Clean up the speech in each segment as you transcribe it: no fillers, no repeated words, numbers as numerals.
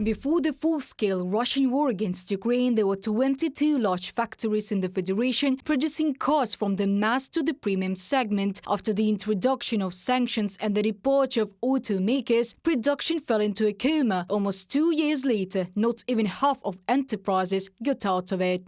Before the full-scale Russian war against Ukraine, there were 22 large factories in the Federation producing cars from the mass to the premium segment. After the introduction of sanctions and the departure of automakers, production fell into a coma. Almost 2 years later, not even half of enterprises got out of it.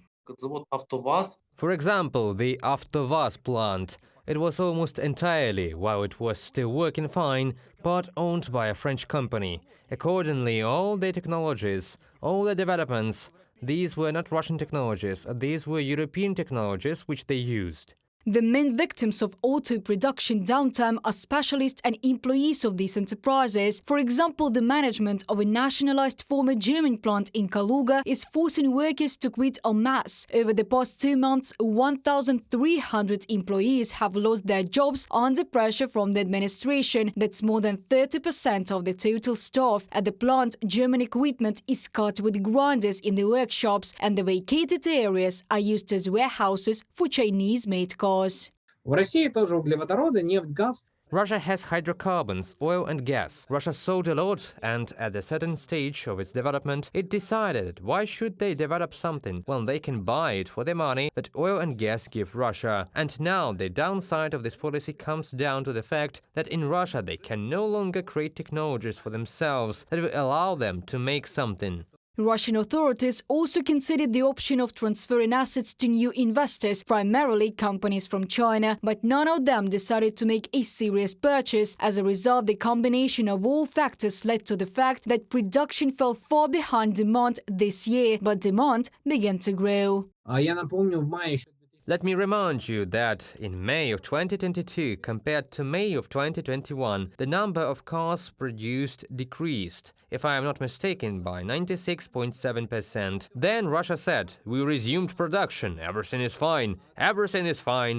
For example, the AUTOMOTIVE plant. It was almost entirely, while it was still working fine, but owned by a French company. Accordingly, all the technologies, all the developments, these were not Russian technologies, these were European technologies which they used. The main victims of auto production downtime are specialists and employees of these enterprises. For example, the management of a nationalized former German plant in Kaluga is forcing workers to quit en masse. Over the past 2 months, 1,300 employees have lost their jobs under pressure from the administration. That's more than 30% of the total staff. At the plant, German equipment is cut with grinders in the workshops, and the vacated areas are used as warehouses for Chinese-made cars. В России тоже углеводороды, нефть, газ. Russia has hydrocarbons, oil and gas. Russia sold a lot, and at a certain stage of its development, it decided why should they develop something when they can buy it for the money that oil and gas give Russia. And now the downside of this policy comes down to the fact that in Russia they can no longer create technologies for themselves that will allow them to make something. Russian authorities also considered the option of transferring assets to new investors, primarily companies from China, but none of them decided to make a serious purchase. As a result, the combination of all factors led to the fact that production fell far behind demand this year, but demand began to grow. Я напомню, в мае еще. Let me remind you that in May of 2022 compared to May of 2021, the number of cars produced decreased, if I am not mistaken, by 96.7%. Then Russia said, we resumed production, everything is fine,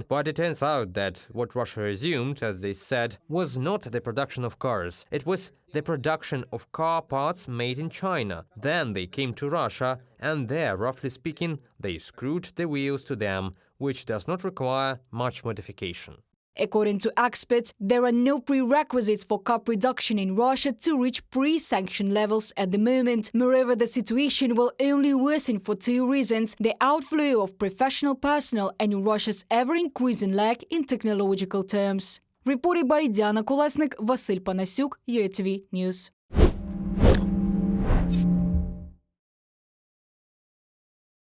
but it turns out that what Russia resumed, as they said, was not the production of cars. It was the production of car parts made in China. Then they came to Russia, and there, roughly speaking, they screwed the wheels to them, which does not require much modification. According to experts, there are no prerequisites for car production in Russia to reach pre-sanction levels at the moment. Moreover, the situation will only worsen for 2 reasons: the outflow of professional personnel and Russia's ever-increasing lack in technological terms. Reported by Diana Kolesnik, Vasil Panasiuk, UATV News.